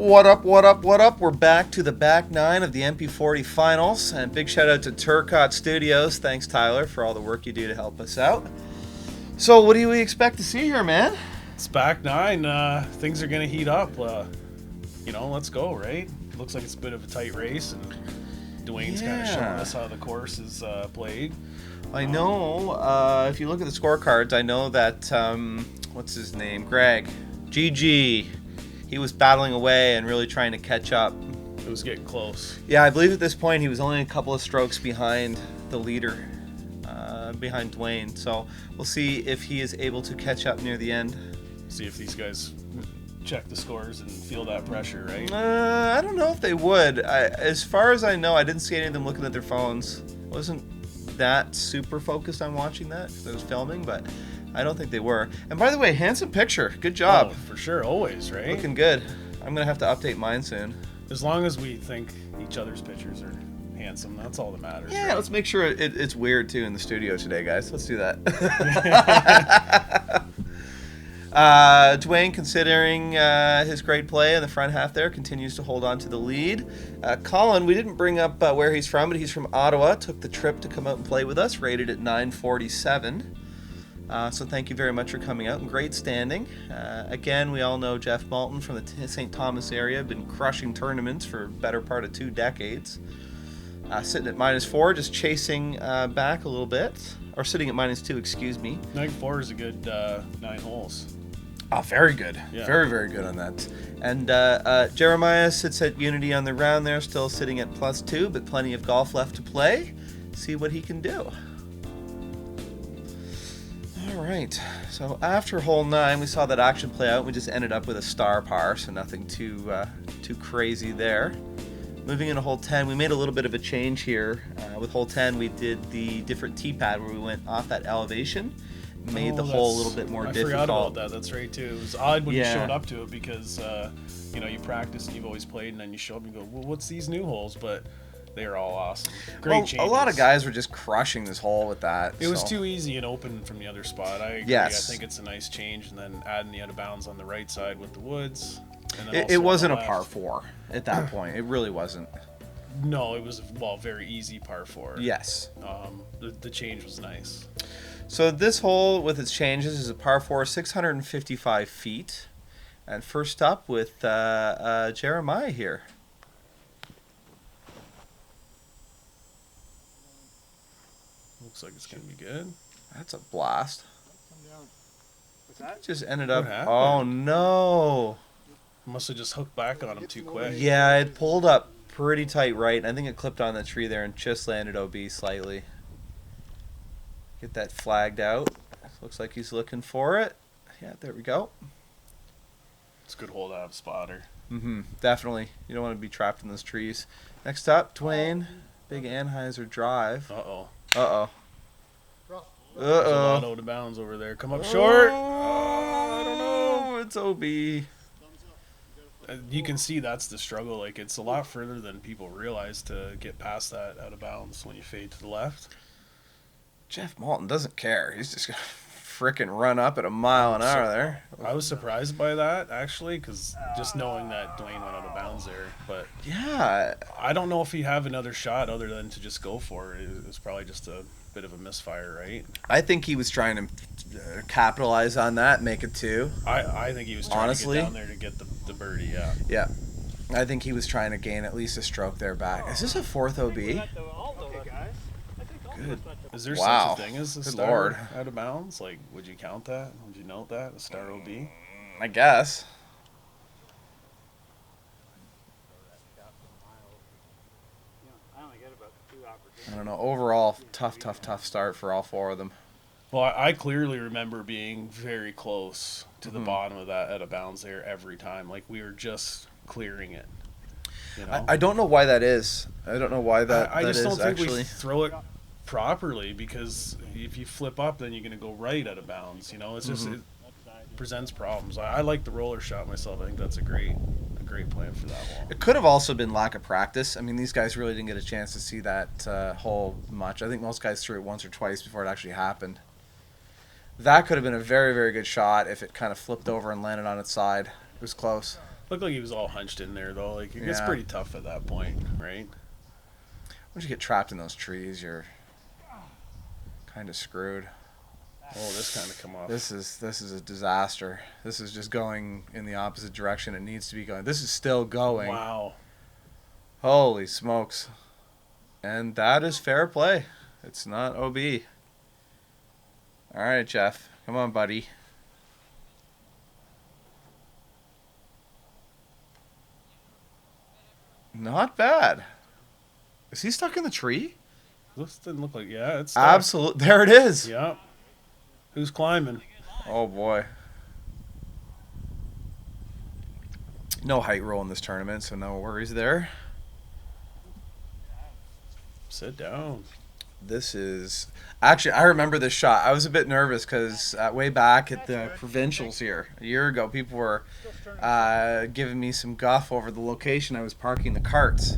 What up, what up, what up? We're back to the back nine of the MP40 finals. And big shout out to Turcotte Studios. Thanks, Tyler, for all the work you do to help us out. So what do we expect to see here, man? It's back nine. Things are going to heat up. Let's go, right? Looks like it's a bit of a tight race, and Duane's kind of showing us how the course is played. I know. If you look at the scorecards, I know that, what's his name? Greg. GG. He was battling away and really trying to catch up. It was getting close. Yeah, I believe at this point he was only a couple of strokes behind the leader, behind Duane. So we'll see if he is able to catch up near the end. See if these guys check the scores and feel that pressure, right? I don't know if they would. As far as I know, I didn't see any of them looking at their phones. Wasn't that super focused on watching that because I was filming, but I don't think they were. And by the way, handsome picture. Good job. Oh, for sure, always, right? Looking good. I'm going to have to update mine soon. As long as we think each other's pictures are handsome, that's all that matters. Yeah, right? let's make sure it's weird too in the studio today, guys. Let's do that. Duane, considering his great play in the front half there, continues to hold on to the lead. Colin, we didn't bring up where he's from, but he's from Ottawa. Took the trip to come out and play with us, rated at 947. So thank you very much for coming out, and great standing. Again, we all know Jeff Malton from the St. Thomas area, been crushing tournaments for a better part of 2 decades. Sitting at -4, just chasing back a little bit. Or sitting at -2, excuse me. 9-4 is a good 9 holes. Oh, very good. Yeah. Very, very good on that. And Jeremiah sits at Unity on the round there, still sitting at +2, but plenty of golf left to play. See what he can do. All right, so after hole 9, we saw that action play out. We just ended up with a star par, so nothing too crazy there. Moving into hole 10, we made a little bit of a change here. With hole 10, we did the different tee pad where we went off that elevation, made the hole a little bit more difficult. I forgot about that. That's right too. It was odd when you showed up to it because you practice and you've always played, and then you show up and you go, well, what's these new holes? But they are all awesome. Great changes. A lot of guys were just crushing this hole with that. It was too easy and open from the other spot. I agree. Yes. I think it's a nice change, and then adding the out of bounds on the right side with the woods. And then it wasn't a par 4 at that point. It really wasn't. No, it was very easy par 4. Yes. The change was nice. So this hole with its changes is a par 4, 655 feet. And first up with Jeremiah here. Looks like it's going to be good. That's a blast. What's that? Just ended up... Oh, no. Must have just hooked back on him too quick. Yeah, it pulled up pretty tight right. I think it clipped on the tree there and just landed OB slightly. Get that flagged out. Looks like he's looking for it. Yeah, there we go. It's a good hold out of spotter. Definitely. You don't want to be trapped in those trees. Next up, Duane. Big Anheuser drive. Uh-oh. Uh-oh. There's a lot out of bounds over there. Come up short. I don't know. It's OB. You can see that's the struggle. Like, it's a lot further than people realize to get past that out of bounds when you fade to the left. Jeff Malton doesn't care. He's just going to frickin' run up at a mile an hour there. I was surprised by that, actually, because just knowing that Duane went out of bounds there. But yeah, I don't know if he'd have another shot other than to just go for it. It was probably just a bit of a misfire, right? I think he was trying to capitalize on that, make it 2. I think he was trying to get down there to get the birdie, yeah. Yeah. I think he was trying to gain at least a stroke there back. Is this a 4th OB? Good. Is there such a thing as a star Lord. out of bounds? Like, would you count that? Would you note that? A star OB? I guess. I don't know. Overall, tough start for all 4 of them. Well, I clearly remember being very close to the bottom of that out of bounds there every time. Like, we were just clearing it. You know? I don't know why that is. I don't know why that I just don't think actually. we throw it properly, because if you flip up, then you're going to go right out of bounds. You know, it's just it presents problems. I like the roller shot myself. I think that's a great plan for that hole. It could have also been lack of practice. I mean, these guys really didn't get a chance to see that hole much. I think most guys threw it once or twice before it actually happened. That could have been a very, very good shot if it kind of flipped over and landed on its side. It was close. Looked like he was all hunched in there, though. Like, it gets Yeah. pretty tough at that point, right? Once you get trapped in those trees, you're kind of screwed. Oh, this kind of come off. This is a disaster. This is just going in the opposite direction it needs to be going. This is still going. Wow. Holy smokes. And that is fair play. It's not OB. All right, Jeff. Come on, buddy. Not bad. Is he stuck in the tree? This didn't look like, yeah, it's stuck. Absolutely. There it is. Yep. Who's climbing? Oh, boy. No height rule in this tournament, so no worries there. Sit down. This is... Actually, I remember this shot. I was a bit nervous because way back at the provincials here, a year ago, people were giving me some guff over the location I was parking the carts.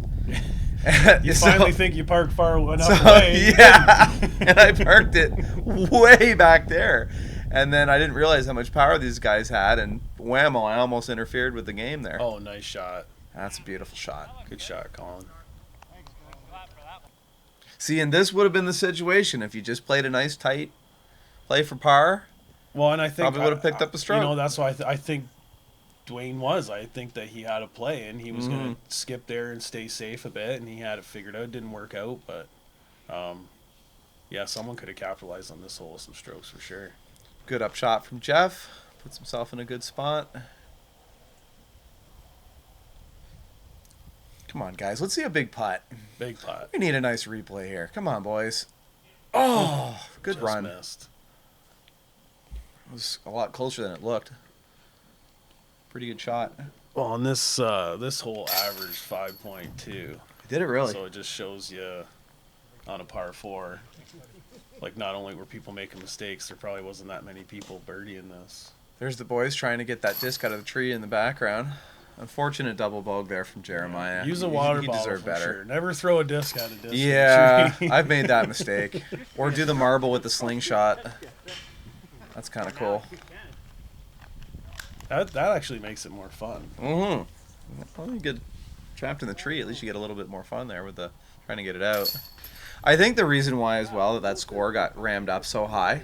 You finally think you parked far enough So, away. yeah, and I parked it way back there. And then I didn't realize how much power these guys had, and whammo, I almost interfered with the game there. Oh, nice shot. That's a beautiful shot. Good shot, Colin. See, and this would have been the situation if you just played a nice, tight play for par. Well, and I think Probably would have picked up a stroke. You know, that's why I think Duane was. I think that he had a play, and he was going to skip there and stay safe a bit, and he had it figured out. It didn't work out, but yeah, someone could have capitalized on this hole with some strokes for sure. Good up shot from Jeff. Puts himself in a good spot. Come on, guys. Let's see a big putt. Big putt. We need a nice replay here. Come on, boys. Oh, good Just run. missed. It was a lot closer than it looked. Pretty good shot. Well, on this hole averaged 5.2. Did it really? So it just shows you on a par 4. Like, not only were people making mistakes, there probably wasn't that many people birdieing this. There's the boys trying to get that disc out of the tree in the background. Unfortunate double bogey there from Jeremiah. Use a water He bottle deserved for better. sure. Never throw a disc out of disc. Yeah, I've made that mistake. Or do the marble with the slingshot. That's kind of cool. That actually makes it more fun. Mm-hmm. Well, you get trapped in the tree. At least you get a little bit more fun there with the trying to get it out. I think the reason why as well that score got rammed up so high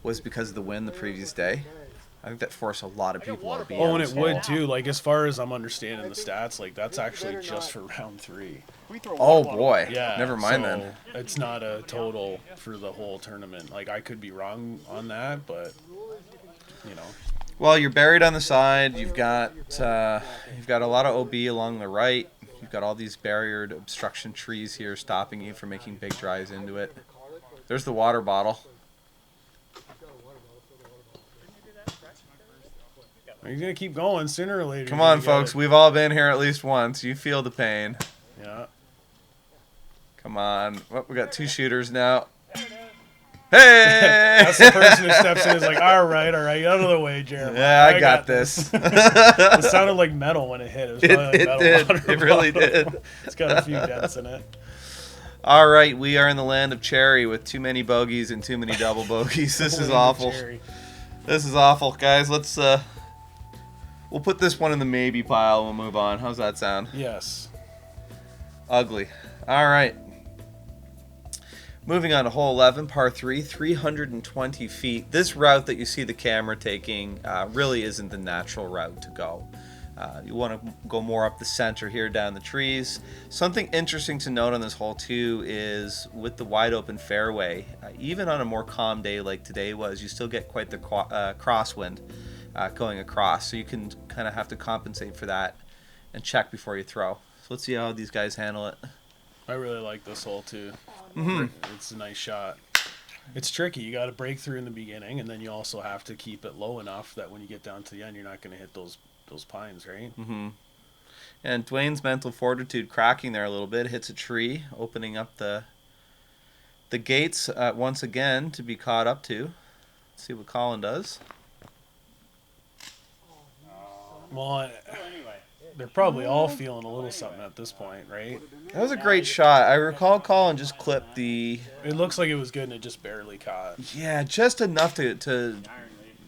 was because of the win the previous day. I think that forced a lot of people to be Oh, on and this it would hole. too. Like, as far as I'm understanding the stats, like, that's actually just for round 3. Oh boy. Yeah. Never mind so then. It's not a total for the whole tournament. Like, I could be wrong on that, but you know. Well, you're buried on the side. You've got a lot of OB along the right. You've got all these barriered obstruction trees here stopping you from making big drives into it. There's the water bottle. You're gonna keep going sooner or later. Come on, folks. We've all been here at least once. You feel the pain. Yeah. Come on. Well, we got 2 shooters now. Hey! That's the person who steps in and is like, all right, out of the way, Jeremy. Yeah, I got this. It sounded like metal when it hit. It was probably like It metal did. water It really bottle. did. It's got a few dents in it. All right, we are in the land of cherry with too many bogeys and too many double bogeys. This is awful. Jerry. This is awful, guys. Let's we'll put this one in the maybe pile and we'll move on. How's that sound? Yes. Ugly. All right. Moving on to hole 11, par 3, 320 feet. This route that you see the camera taking really isn't the natural route to go. You want to go more up the center here, down the trees. Something interesting to note on this hole too is with the wide open fairway, even on a more calm day like today was, you still get quite the crosswind going across. So you can kind of have to compensate for that and check before you throw. So let's see how these guys handle it. I really like this hole too. Mm-hmm. It's a nice shot. It's tricky. You got to break through in the beginning, and then you also have to keep it low enough that when you get down to the end, you're not going to hit those pines, right? Mm-hmm. And Duane's mental fortitude cracking there a little bit, hits a tree, opening up the gates once again to be caught up to. Let's see what Colin does. Well, they're probably all feeling a little something at this point, right? That was a great shot. I recall Colin just clipped the... It looks like it was good, and it just barely caught. Yeah, just enough to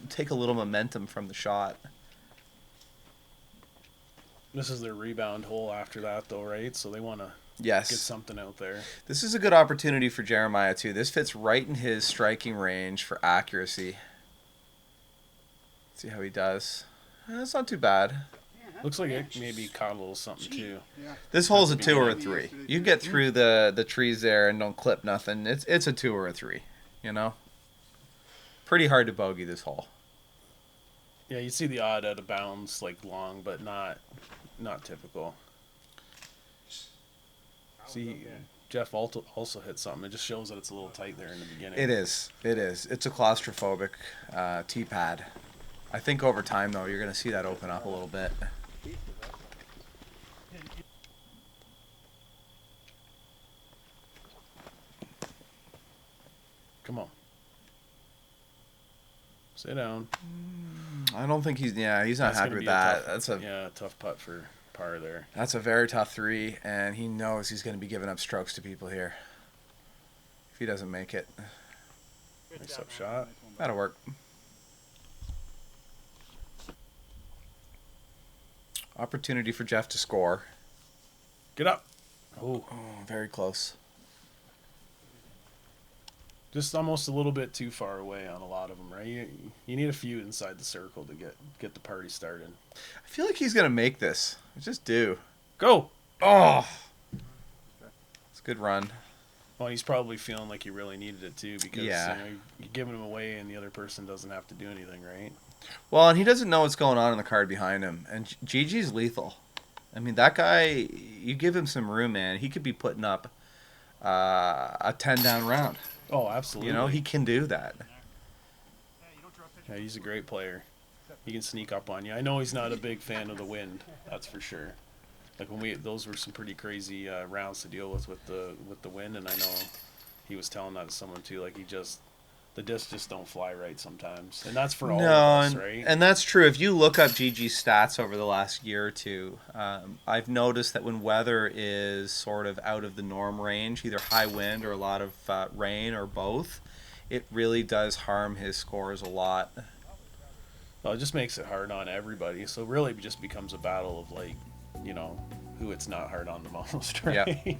take a little momentum from the shot. This is their rebound hole after that, though, right? So they want to Yes. get something out there. This is a good opportunity for Jeremiah, too. This fits right in his striking range for accuracy. See how he does. That's not too bad. Looks like it maybe caught a little something, too. Yeah. This hole's a 2 or a 3. You get through the trees there and don't clip nothing. It's a 2 or a 3, you know? Pretty hard to bogey this hole. Yeah, you see the odd out of bounds, like long, but not typical. See, Jeff also hit something. It just shows that it's a little tight there in the beginning. It is. It's a claustrophobic tee pad. I think over time, though, you're going to see that open up a little bit. Come on. Sit down. I don't think he's not That's happy gonna with be that. tough putt for par there. That's a very tough 3, and he knows he's going to be giving up strokes to people here if he doesn't make it. Nice up shot. That'll work. Opportunity for Jeff to score. Get up. Oh, Oh, very close. just almost a little bit too far away on a lot of them, right? You need a few inside the circle to get the party started. I feel like he's going to make this. I just do. Go. Oh! It's a good run. Well, he's probably feeling like he really needed it too because Yeah. you're giving him away and the other person doesn't have to do anything, right? Well, and he doesn't know what's going on in the card behind him. And Gigi's lethal. I mean, that guy, you give him some room, man. He could be putting up a 10-down round. Oh, absolutely. You know, he can do that. Yeah, he's a great player. He can sneak up on you. I know he's not a big fan of the wind. That's for sure. Like those were some pretty crazy rounds to deal with the wind, and I know he was telling that to someone too. Like the discs just don't fly right sometimes, and that's for all of us, right? And that's true. If you look up Gigi's stats over the last year or two, I've noticed that when weather is sort of out of the norm range, either high wind or a lot of rain or both, it really does harm his scores a lot. Well, it just makes it hard on everybody. So really, it just becomes a battle of like, who it's not hard on the most, right? Yeah.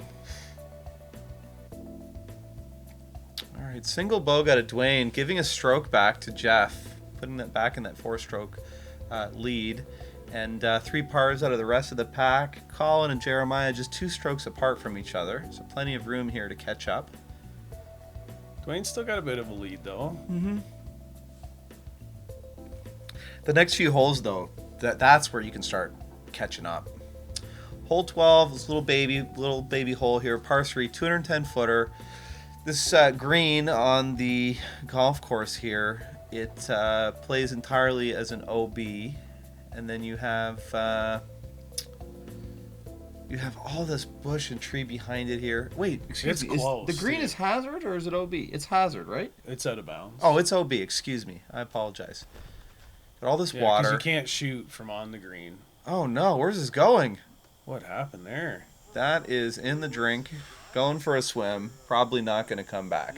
All right, single bogey out of Duane, giving a stroke back to Jeff, putting that back in that 4-stroke lead, and 3 pars out of the rest of the pack. Colin and Jeremiah just 2 strokes apart from each other, so plenty of room here to catch up. Duane's still got a bit of a lead, though. Mm-hmm. The next few holes, though, that's where you can start catching up. Hole 12, this little baby hole here, par 3, 210-footer. This green on the golf course here, it plays entirely as an OB, and then you have all this bush and tree behind it here. Wait, excuse me, close, the green too. is hazard or is it OB? It's hazard, right? It's out of bounds. Oh, it's OB. Excuse me, I apologize. Got all this Yeah, 'cause water. you can't shoot from on the green. Oh no, where's this going? What happened there? That is in the drink, going for a swim, probably not going to come back.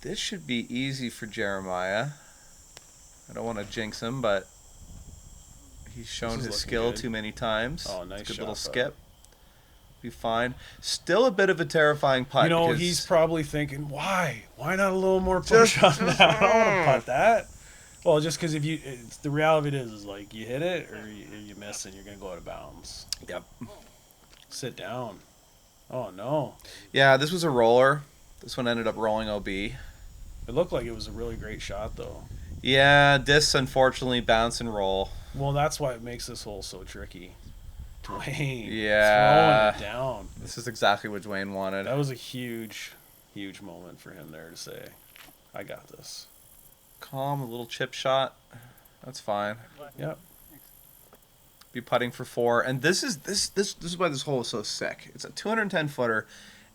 This should be easy for Jeremiah. I don't want to jinx him, but he's shown This is his looking skill good. too many times. Oh, nice Good shot, little bud. skip. Be fine. Still a bit of a terrifying putt. because He's probably thinking, why? Why not a little more push on that? I don't want to putt that. Well, just because the reality of it is like you hit it or you miss and you're going to go out of bounds. Yep. Sit down. Oh, no. Yeah, this was a roller. This one ended up rolling OB. It looked like it was a really great shot, though. Yeah, discs unfortunately bounce and roll. Well, that's why it makes this hole so tricky. Duane. Yeah. Throwing it down. This is exactly what Duane wanted. That was a huge, huge moment for him there to say, I got this. Calm, a little chip shot. That's fine. Yep. Be putting for 4, and this is why this hole is so sick. It's a 210-footer,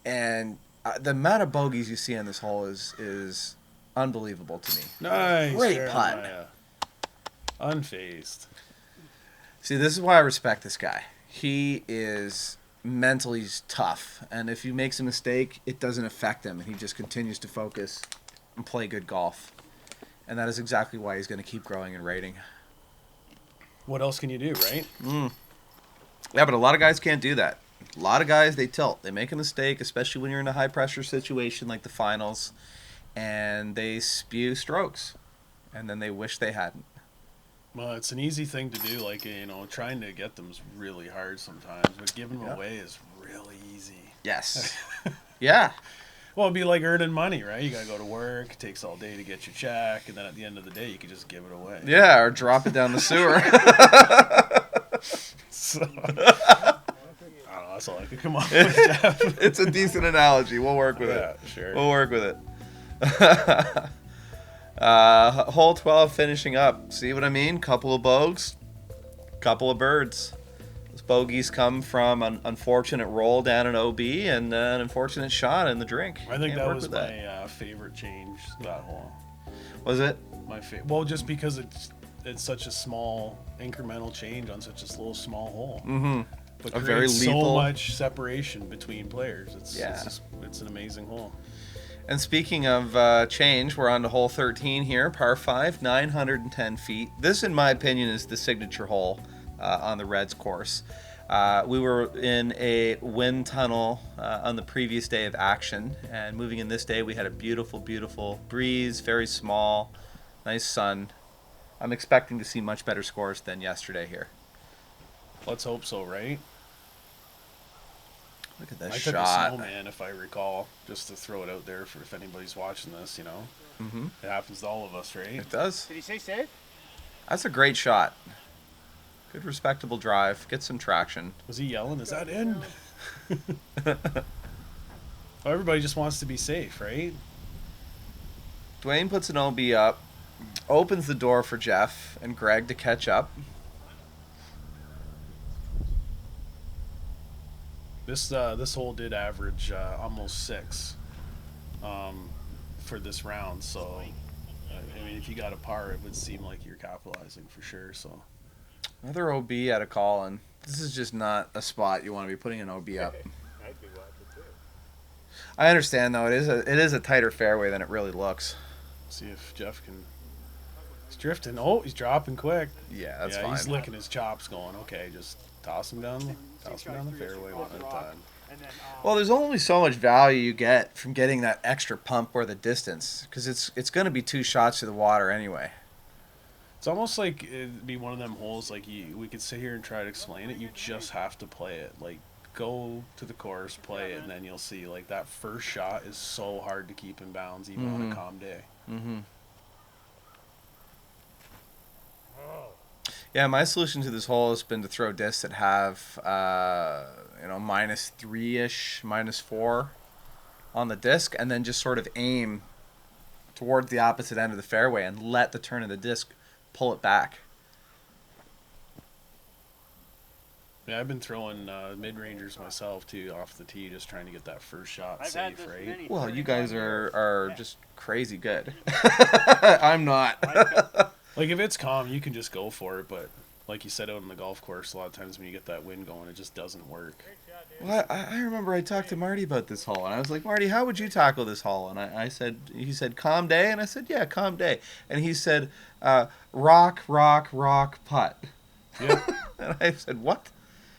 and the amount of bogeys you see on this hole is unbelievable to me. Nice. Great putt. Jeremiah. Unfazed. See, this is why I respect this guy. He is mentally tough, and if he makes a mistake, it doesn't affect him, and he just continues to focus and play good golf. And that is exactly why he's going to keep growing in rating. What else can you do, right? Yeah, but a lot of guys can't do that. A lot of guys, they tilt. They make a mistake, especially when you're in a high-pressure situation like the finals, and they spew strokes, and then they wish they hadn't. Well, it's an easy thing to do. Like, trying to get them is really hard sometimes, but giving them away is really easy. Yes. Yeah. Well, it'd be like earning money, right? You got to go to work. It takes all day to get your check, and then at the end of the day, you can just give it away. Yeah, or drop it down the sewer. So, I don't know. That's all I could come up with, Jeff. It's a decent analogy. We'll work with it. Yeah, sure. We'll work with it. Hole 12 finishing up. See what I mean? Couple of bogeys, couple of birds. Those bogeys come from an unfortunate roll down an OB and an unfortunate shot in the drink. I think Can't that work was with my favorite change, that hole. Was it? My favorite. Well, just because it's such a small incremental change on such a small hole. Mm-hmm. But A very creates lethal. so much separation between players. It's an amazing hole. And speaking of change, we're on to hole 13 here, par 5, 910 feet. This, in my opinion, is the signature hole on the Reds course. We were in a wind tunnel on the previous day of action, and moving in this day, we had a beautiful, beautiful breeze, very small, nice sun. I'm expecting to see much better scores than yesterday here. Let's hope so, right? Look at this I shot. took a snowman, if I recall, just to throw it out there for if anybody's watching this, Mm-hmm. It happens to all of us, right? It does. Did he say save? That's a great shot. Good, respectable drive. Get some traction. Was he yelling, is that in? Well, everybody just wants to be safe, right? Duane puts an OB up, opens the door for Jeff and Greg to catch up. This hole did average almost 6 for this round, so I mean, if you got a par, it would seem like you're capitalizing for sure. So Another OB at a Colin. This is just not a spot you want to be putting an OB up. I'd be watching too. I understand though, it is a tighter fairway than it really looks. see if Jeff can. He's drifting. Oh, he's dropping quick. Yeah, that's yeah, fine. he's licking his chops, going, okay, just toss him down the fairway one at a time. And then, Well, there's only so much value you get from getting that extra pump or the distance, because it's going to be 2 shots to the water anyway. It's almost like it'd be one of them holes. Like we could sit here and try to explain it. You just have to play it. Like go to the course, play it, and then you'll see. Like that first shot is so hard to keep in bounds, even on a calm day. Mm-hmm. oh, Yeah, my solution to this hole has been to throw discs that have, -3-ish, -4 on the disc, and then just sort of aim towards the opposite end of the fairway and let the turn of the disc pull it back. Yeah, I've been throwing mid-rangers myself too off the tee, just trying to get that first shot I've had safe, this right? many. Well, you 31 guys years. are Yeah. just crazy good. I'm not. Like if it's calm, you can just go for it. But like you said, out on the golf course, a lot of times when you get that wind going, it just doesn't work. Great shot, dude. Well, I remember I talked to Marty about this hole, and I was like, Marty, how would you tackle this hole? And he said, calm day, and I said, yeah, calm day. And he said, rock, putt. Yeah, And I said, what?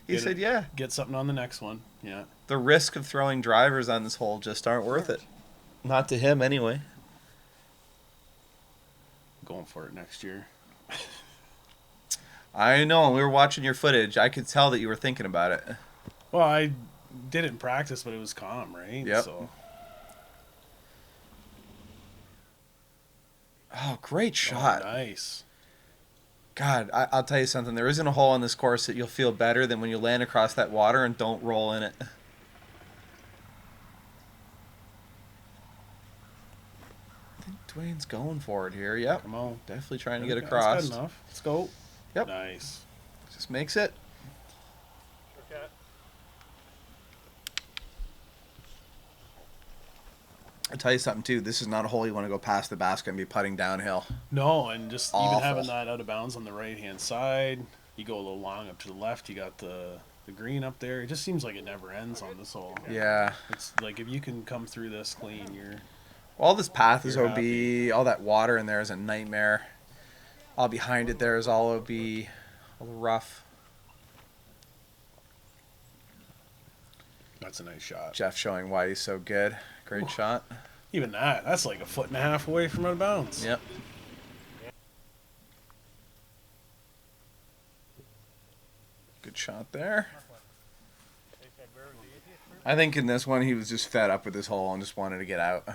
He Get said, it. yeah. get something on the next one. Yeah. The risk of throwing drivers on this hole just aren't worth it. Not to him, anyway. Going for it next year. I know. We were watching your footage. I could tell that you were thinking about it. Well, I did it in practice, but it was calm, right? Yep. So, Oh, great shot. nice. God, I'll tell you something. There isn't a hole on this course that you'll feel better than when you land across that water and don't roll in it. I think Duane's going for it here. Yep. Come on. Definitely trying to get That's across. good enough. Let's go. Yep. Nice. Just makes it. Okay. I'll tell you something, too. This is not a hole you want to go past the basket and be putting downhill. No, and just Awful. even having that out of bounds on the right-hand side, you go a little long up to the left, you got the green up there. It just seems like it never ends on this hole. Yeah. It's like if you can come through this clean, you're... All this path is You're OB. happy. All that water in there is a nightmare. All behind it there is all OB. A little rough. That's a nice shot. Jeff showing why he's so good. Great shot. Even that's like a 1.5 feet away from out of bounds. Yep. Good shot there. I think in this one he was just fed up with this hole and just wanted to get out.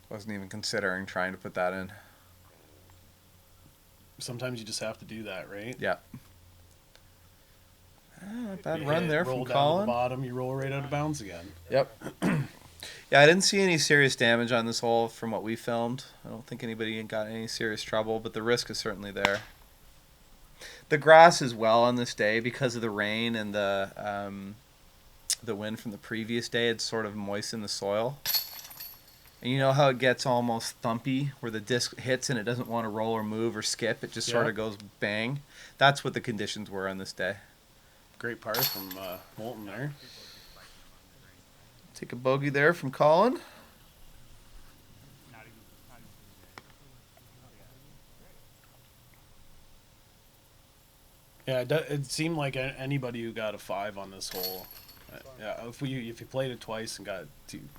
Wasn't even considering trying to put that in. Sometimes you just have to do that, right? Yeah. Not bad You run hit, there roll from down to the Colin. bottom, you roll right out of bounds again. Yep. Yeah, I didn't see any serious damage on this hole from what we filmed. I don't think anybody got any serious trouble, but the risk is certainly there. The grass as well on this day, because of the rain and the wind from the previous day, it's sort of moistened the soil. And you know how it gets almost thumpy, where the disc hits and it doesn't want to roll or move or skip, it just sort of goes bang. That's what the conditions were on this day. Great par from Malton there. Take a bogey there from Colin. Yeah, it seemed like anybody who got a 5 on this hole. Yeah, if you played it twice and got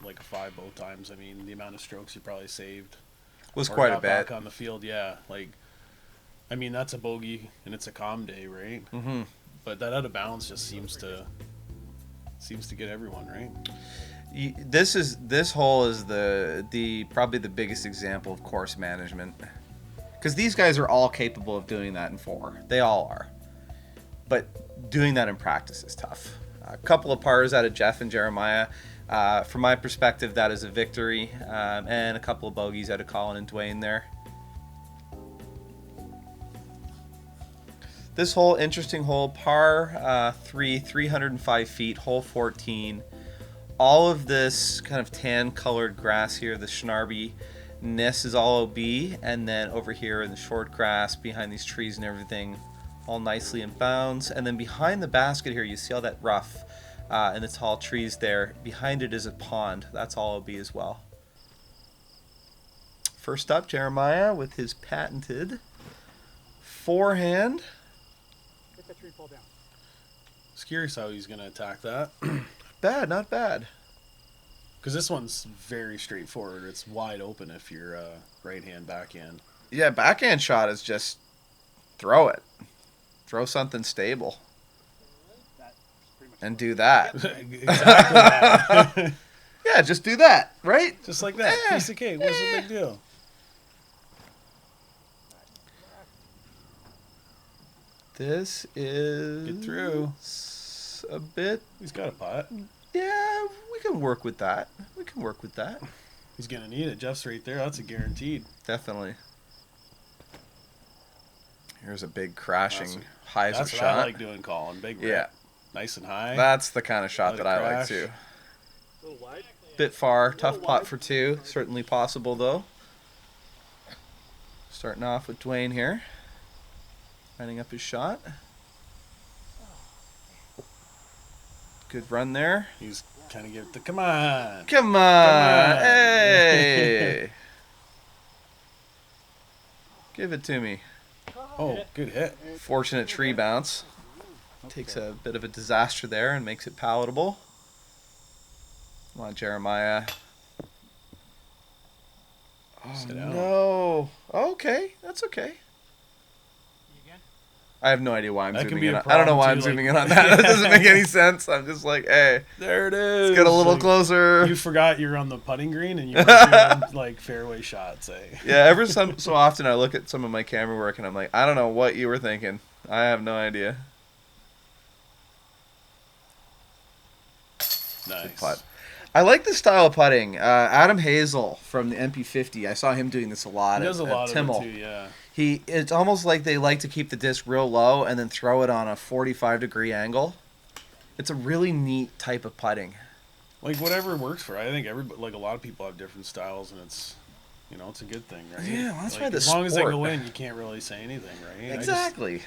like a 5 both times, I mean, the amount of strokes you probably saved Was or quite a got bit. back on the field. Yeah, like, I mean, that's a bogey and it's a calm day, right? Mm-hmm. But that out of bounds just seems to get everyone, right. This hole is the probably the biggest example of course management, because these guys are all capable of doing that in 4. They all are, but doing that in practice is tough. A couple of pars out of Jeff and Jeremiah. From my perspective, that is a victory, and a couple of bogeys out of Colin and Duane there. This hole, interesting hole, par 3, 305 feet, hole 14. All of this kind of tan-colored grass here, the Schnarbiness is all OB, and then over here in the short grass behind these trees and everything, all nicely in bounds. And then behind the basket here, you see all that rough and the tall trees there. Behind it is a pond. That's all OB as well. First up, Jeremiah with his patented forehand. Get the tree pulled down. Just curious how he's going to attack that. Bad, not bad. Because this one's very straightforward. It's wide open if you're right-hand, backhand. Yeah, backhand shot is just throw it. Throw something stable. And do that. Exactly that. Yeah, just do that, right? Just like that. Yeah. Piece of cake. What's the big deal? This is Get through. A bit. He's got a putt. Yeah, we can work with that. We can work with that. He's going to need it. Jeff's right there. That's a guaranteed. Definitely. Here's a big crashing hyzer That's shot. what I like doing, Colin. Big rip. Yeah. Nice and high. That's the kind of shot Let that it I like crash. too. A little wide. Bit far, tough putt for 2. Certainly possible though. Starting off with Duane here. Lining up his shot. Good run there. He's kind of give it the come on. Come on. on. Hey. Give it to me. Oh, good hit. Fortunate tree bounce. Takes a bit of a disaster there and makes it palatable. Come on, Jeremiah. Oh, Sit down. no. Okay, that's okay. I have no idea why I'm That can zooming be in. a I don't know why I'm problem, too, zooming like- in on that. That doesn't make any sense. I'm just like, hey, There it is. let's get a little Like, closer. You forgot you're on the putting green and you were doing like fairway shots, eh? Yeah, every so often I look at some of my camera work and I'm like, I don't know what you were thinking. I have no idea. Nice. Putt. I like this style of putting. Adam Hazel from the MP50, I saw him doing this a lot. He does a at lot of Timmel. it too, yeah. It's almost like they like to keep the disc real low and then throw it on a 45-degree angle. It's a really neat type of putting. Like whatever works for. I think everybody, like a lot of people have different styles, and it's, you know, it's a good thing, right? Yeah, well, that's like, why the as long as they sport- go in, you can't really say anything, right? Exactly.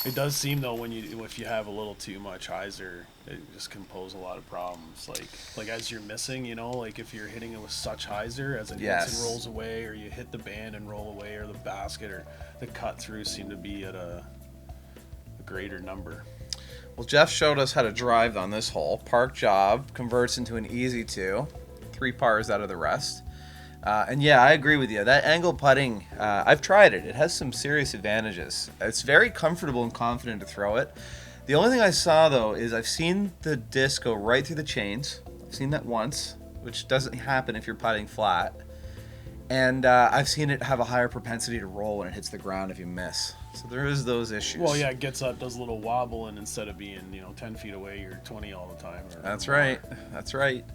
It does seem though if you have a little too much hyzer, it just can pose a lot of problems. Like as you're missing, like if you're hitting it with such hyzer as it hits and rolls away, or you hit the band and roll away, or the basket or the cut through seem to be at a greater number. Well, Jeff showed us how to drive on this hole. Park job converts into an easy 2, 3 pars out of the rest. And yeah, I agree with you. That angle putting, I've tried it. It has some serious advantages. It's very comfortable and confident to throw it. The only thing I saw, though, is I've seen the disc go right through the chains. I've seen that once, which doesn't happen if you're putting flat. And I've seen it have a higher propensity to roll when it hits the ground if you miss. So there is those issues. Well, yeah, it gets up, does a little wobble, and instead of being 10 feet away, you're 20 all the time. That's right. That's right.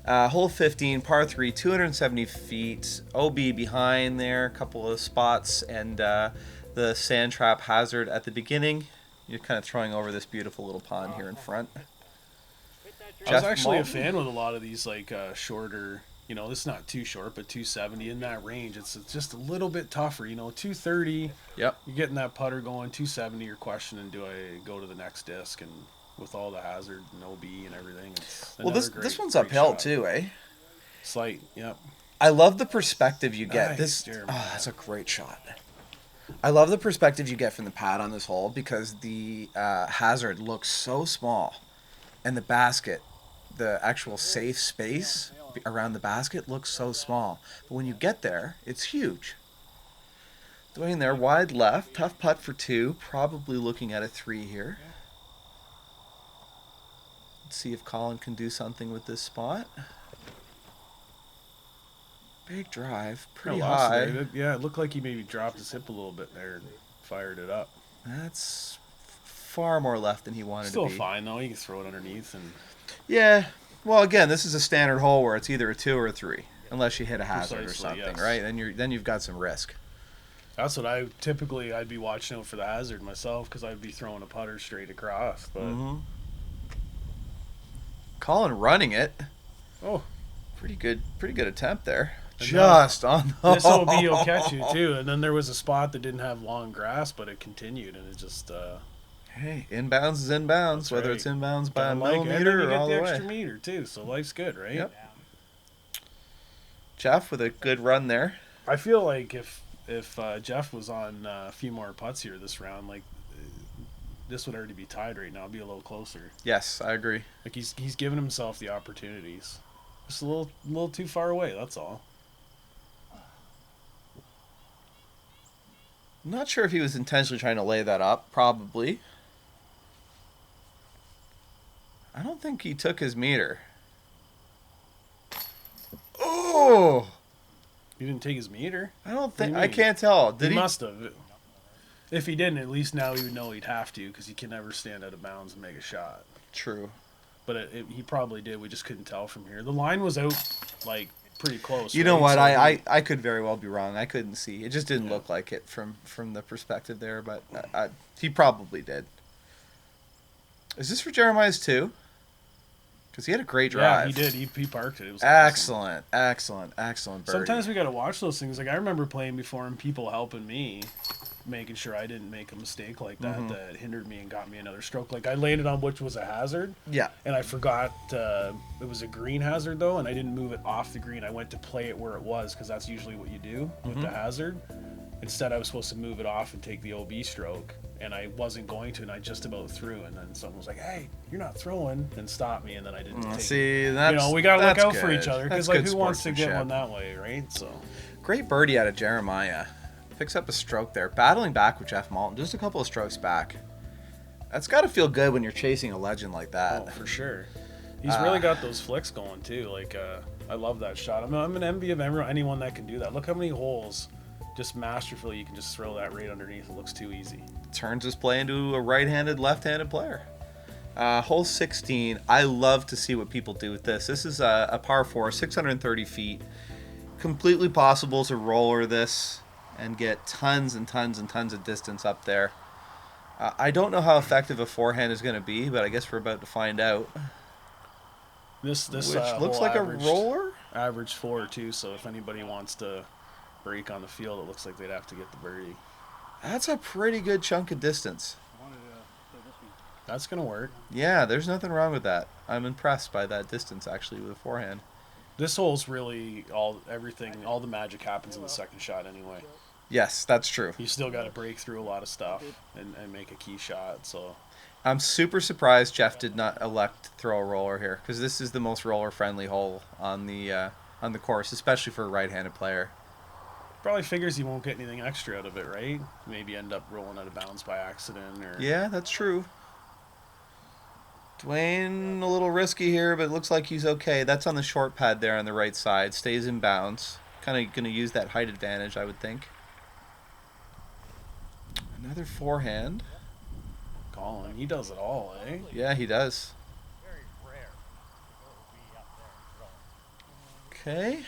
Hole 15, par 3, 270 feet. OB behind there, a couple of spots, and the sand trap hazard at the beginning. You're kind of throwing over this beautiful little pond here in front. I was actually a fan with a lot of these shorter. This is not too short, but 270 in that range. It's just a little bit tougher. 230. Yep. You're getting that putter going. 270. You're questioning, do I go to the next disc? And with all the hazard and OB and everything, it's this one's uphill shot. Too, eh? Slight. Yep. I love the perspective you get. Nice, That's a great shot. I love the perspective you get from the pad on this hole because the hazard looks so small, and the basket, the actual safe space around the basket looks so small. But when you get there, it's huge. Duane there, wide left, tough putt for 2, probably looking at a 3 here. Let's see if Colin can do something with this spot. Big drive, pretty high. It looked like he maybe dropped his hip a little bit there and fired it up. That's far more left than he wanted Still to be. Still fine, though. You can throw it underneath. And yeah. Well, again, this is a standard hole where it's either a 2 or a 3, unless you hit a hazard or something, yes. right? Then you've got some risk. That's what I'd be watching out for the hazard myself because I'd be throwing a putter straight across. But Colin running it. Oh, pretty good attempt there. And just on the this OB will catch you too. And then there was a spot that didn't have long grass, but it continued, and it just. Hey, inbounds is inbounds, whether it's inbounds by a millimeter or all the way. You get the extra meter too, so life's good, right? Yep. Jeff with a good run there. I feel like if Jeff was on a few more putts here this round, this would already be tied right now. It'd be a little closer. Yes, I agree. Like he's given himself the opportunities. Just a little too far away. That's all. I'm not sure if he was intentionally trying to lay that up. Probably. I don't think he took his meter. Oh! He didn't take his meter? I don't think. I can't tell. Did he? Must have. If he didn't, at least now he would know he'd have to because he can never stand out of bounds and make a shot. True. But he probably did. We just couldn't tell from here. The line was out, pretty close. You know what? I could very well be wrong. I couldn't see. It just didn't look like it from the perspective there, but he probably did. Is this for Jeremiah's too? Because he had a great drive. Yeah, he did. He parked it. It was excellent birdie. Sometimes we got to watch those things. Like I remember playing before and people helping me, making sure I didn't make a mistake like that that hindered me and got me another stroke. Like I landed on which was a hazard. Yeah. And I forgot it was a green hazard though, and I didn't move it off the green. I went to play it where it was because that's usually what you do with the hazard. Instead, I was supposed to move it off and take the OB stroke, and I wasn't going to, and I just about threw, and then someone was like, "Hey, you're not throwing," and stopped me, and then I didn't. See, that's we gotta look out good. for each other because who wants to get one that way, right? So, great birdie out of Jeremiah, picks up a stroke there, battling back with Jeff Malton, just a couple of strokes back. That's got to feel good when you're chasing a legend like that. Oh, for sure. He's really got those flicks going too. I love that shot. I'm an envy of anyone that can do that. Look how many holes. Just masterfully, you can just throw that right underneath. It looks too easy. Turns his play into a right-handed, left-handed player. Hole 16. I love to see what people do with this. This is a par 4, 630 feet. Completely possible to roller this and get tons and tons and tons of distance up there. I don't know how effective a forehand is going to be, but I guess we're about to find out. This which looks like a roller? Average 4 too, so if anybody wants to break on the field, it looks like they'd have to get the birdie. That's a pretty good chunk of distance. That's going to work. Yeah, there's nothing wrong with that. I'm impressed by that distance, actually, with a forehand. This hole's really all the magic happens in the second shot anyway. Yes, that's true. You still got to break through a lot of stuff and make a key shot. So I'm super surprised Jeff did not elect to throw a roller here, because this is the most roller-friendly hole on the course, especially for a right-handed player. probably figures he won't get anything extra out of it, right? Maybe end up rolling out of bounds by accident. Or Yeah, that's true. Duane, a little risky here, but it looks like he's okay. That's on the short pad there on the right side. Stays in bounds. Kind of going to use that height advantage, I would think. Another forehand. Colin, he does it all, eh? Yeah, he does. Okay.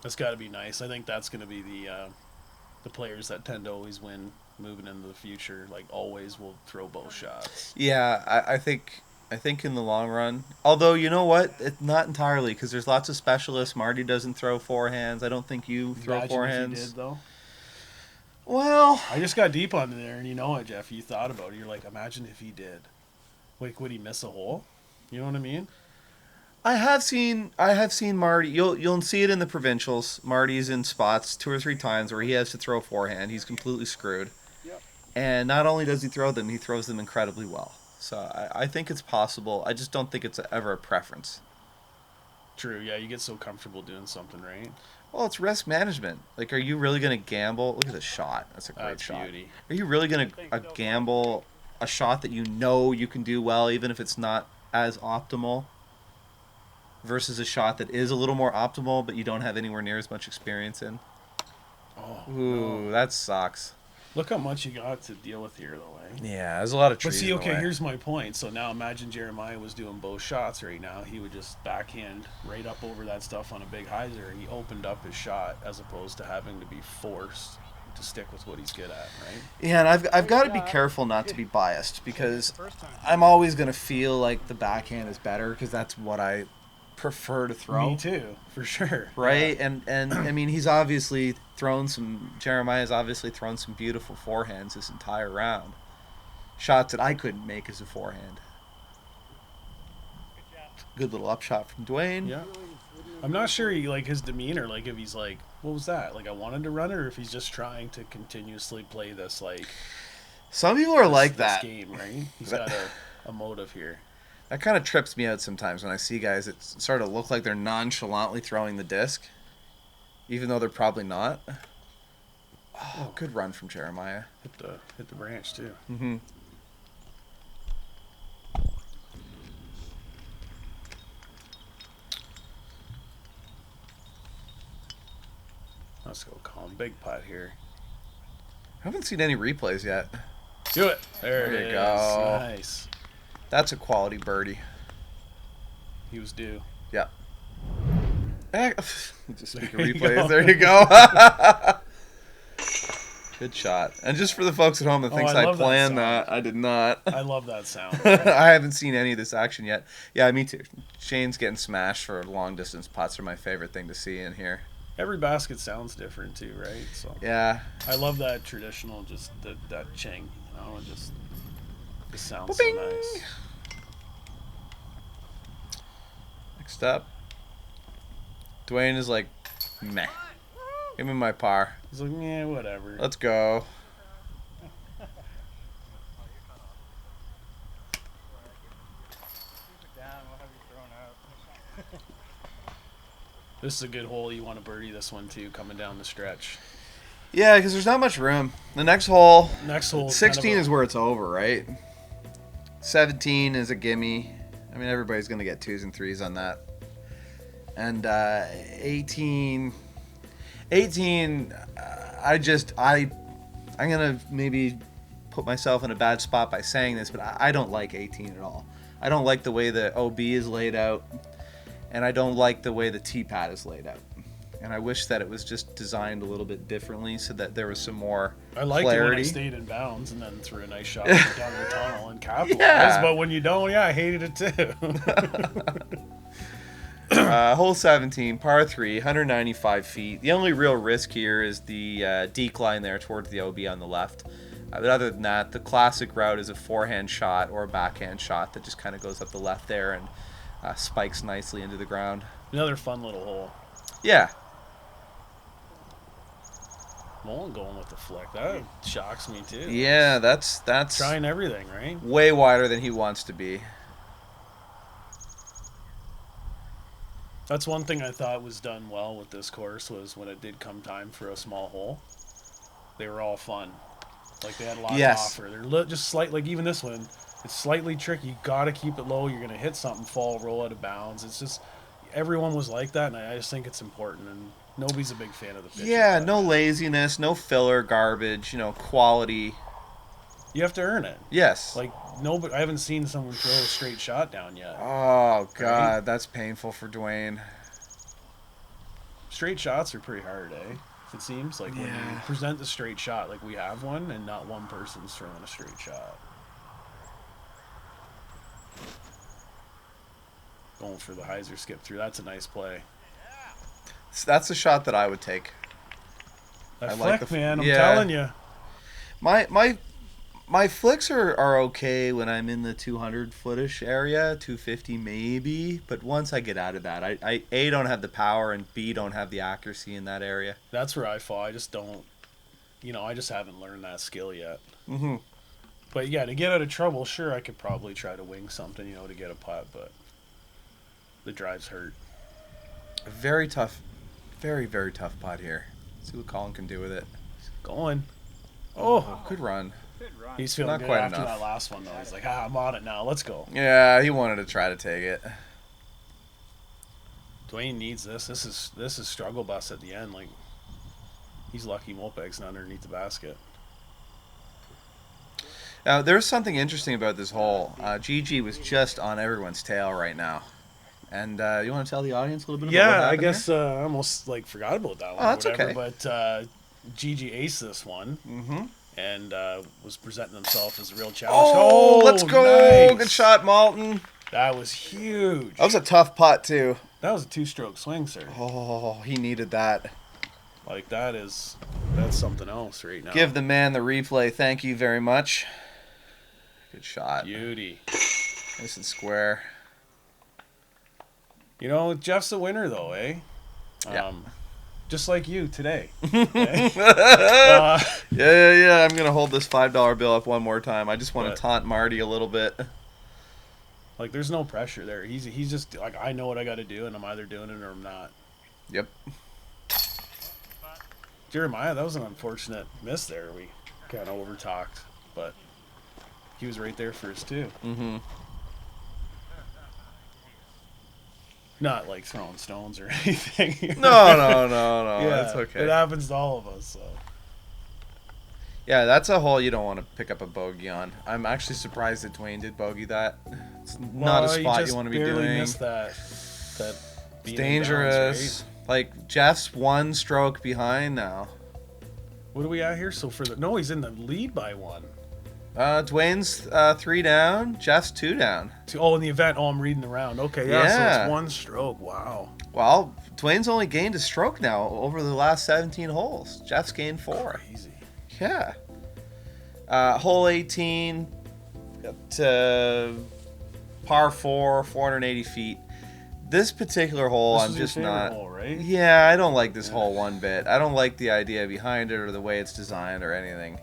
That's got to be nice. I think that's going to be the players that tend to always win moving into the future. Like always, will throw both shots. Yeah, I think in the long run. Although, you know what? It's not entirely, because there's lots of specialists. Marty doesn't throw forehands. I don't think you throw Imagine forehands. if he did, though. Well, I just got deep on there, and you know what, Jeff? You thought about it. You're like, imagine if he did. Like, would he miss a hole? You know what I mean? I have seen Marty. You'll see it in the provincials. Marty's in spots 2 or 3 times where he has to throw forehand. He's completely screwed. Yep. And not only does he throw them, he throws them incredibly well. So I think it's possible. I just don't think it's ever a preference. True, yeah, you get so comfortable doing something, right? Well, it's risk management. Like, are you really going to gamble? Look at the shot. That's a great That's shot. beauty. Are you really going to gamble a shot that you know you can do well, even if it's not as optimal, versus a shot that is a little more optimal, but you don't have anywhere near as much experience in? Oh, Ooh, no. that sucks. Look how much you got to deal with here, though, eh? Yeah, there's a lot of But trees. see, in the okay, way. here's my point. So now imagine Jeremiah was doing both shots right now. He would just backhand right up over that stuff on a big hyzer, and he opened up his shot as opposed to having to be forced to stick with what he's good at, right? Yeah, and I've got to be careful not to be biased, because I'm always going to feel like the backhand is better, because that's what I prefer to throw. Me too, for sure. Right? Yeah. And I mean, Jeremiah's obviously thrown some beautiful forehands this entire round. Shots that I couldn't make as a forehand. Good little upshot from Duane. Yeah. I'm not sure his demeanor, like if he's like, what was that? Like I wanted to run it, or if he's just trying to continuously play this Some people are like this that. game, right? He's got a motive here. That kind of trips me out sometimes when I see guys that sort of look like they're nonchalantly throwing the disc, even though they're probably not. Oh, good run from Jeremiah. Hit the branch too. Mm-hmm. Let's go, Colin. Big putt here. I haven't seen any replays yet. Do it. There There it you is. go. Nice. That's a quality birdie. He was due. Yeah. Just speaking of There you replays, go. there you go. Good shot. And just for the folks at home that thinks I I love that planned sound. that, I did not. I love that sound. I haven't seen any of this action yet. Yeah, me too. Shane's getting smashed for long distance putts are my favorite thing to see in here. Every basket sounds different too, right? So Yeah. I love that traditional, just that ching. It just sounds Booping. so nice. Next up, Duane is like, meh. Give me my par. He's like, yeah, whatever. Let's go. This is a good hole. You want to birdie this one too, coming down the stretch. Yeah, because there's not much room. The next hole, Next hole, 16 is where it's over, right? 17 is a gimme. I mean, everybody's going to get 2s and 3s on that. And 18, I'm going to maybe put myself in a bad spot by saying this, but I don't like 18 at all. I don't like the way the OB is laid out, and I don't like the way the tee pad is laid out. And I wish that it was just designed a little bit differently so that there was some more I liked clarity. it when I stayed in bounds and then threw a nice shot down the tunnel and capitalized. Yeah. But when you don't, I hated it too. Hole 17, par 3, 195 feet. The only real risk here is the decline there towards the OB on the left. But other than that, the classic route is a forehand shot or a backhand shot that just kind of goes up the left there and spikes nicely into the ground. Another fun little hole. Yeah. Malton going with the flick. That shocks me too. Yeah, that's Trying everything, right? way wider than he wants to be. That's one thing I thought was done well with this course was when it did come time for a small hole, they were all fun. Like they had a lot to offer. They're just slight, like even this one, it's slightly tricky. You got to keep it low. You're going to hit something, fall, roll out of bounds. It's just, everyone was like that, and I just think it's important. And nobody's a big fan of the pitch. Yeah, no laziness, no filler garbage, quality. You have to earn it. Yes. Like, nobody, I haven't seen someone throw a straight shot down yet. Oh, God, right? That's painful for Duane. Straight shots are pretty hard, eh? It seems like when you present the straight shot, like we have one, and not one person's throwing a straight shot. Going for the hyzer skip through. That's a nice play. That's a shot that I would take. That I flick, like man. I'm telling you. My flicks are okay when I'm in the 200 footish area, 250 maybe. But once I get out of that, I A, don't have the power, and B, don't have the accuracy in that area. That's where I fall. I just don't, I just haven't learned that skill yet. Mm-hmm. But yeah, to get out of trouble, sure, I could probably try to wing something, to get a putt, but the drives hurt. Very tough, very, very tough putt here. See what Colin can do with it. Going. Oh, good run. He's feeling Not good quite after enough. that last one, though. He's like, I'm on it now. Let's go. Yeah, he wanted to try to take it. Duane needs this. This is struggle bus at the end. Like, he's lucky Molpeg's not underneath the basket. Now, there's something interesting about this hole. Gigi was just on everyone's tail right now. And you want to tell the audience a little bit about what happened? I guess I almost forgot about that one. Oh, that's okay. But Gigi aced this one. Mm-hmm. And was presenting himself as a real challenge. Oh, let's go. Nice. Good shot, Malton. That was huge. That was a tough putt, too. That was a two-stroke swing, sir. Oh, he needed that. Like, that's something else right now. Give the man the replay. Thank you very much. Good shot. Beauty. Nice and square. Jeff's a winner, though, eh? Yeah. Just like you today. Yeah. I'm going to hold this $5 bill up one more time. I just want to taunt Marty a little bit. Like, there's no pressure there. He's just, like, I know what I got to do, and I'm either doing it or I'm not. Yep. Jeremiah, that was an unfortunate miss there. We kind of over-talked, but he was right there first, too. Mm-hmm. Not like throwing stones or anything. No. Yeah, That's okay. It happens to all of us. So. Yeah, that's a hole you don't want to pick up a bogey on. I'm actually surprised that Duane did bogey that. It's not a spot you want to be doing. Barely missed that it's dangerous. Bounds, right? Like, Jeff's one stroke behind now. What are we at here? So he's in the lead by one. Duane's 3 down. Jeff's 2 down. In the event. I'm reading the round. Okay, so it's one stroke. Wow. Well, Duane's only gained a stroke now over the last 17 holes. Jeff's gained 4. Crazy. Yeah. Hole 18 to par 4, 480 feet. This particular hole, This I'm is your just favorite not. hole, right? Yeah, I don't like this hole one bit. I don't like the idea behind it or the way it's designed or anything.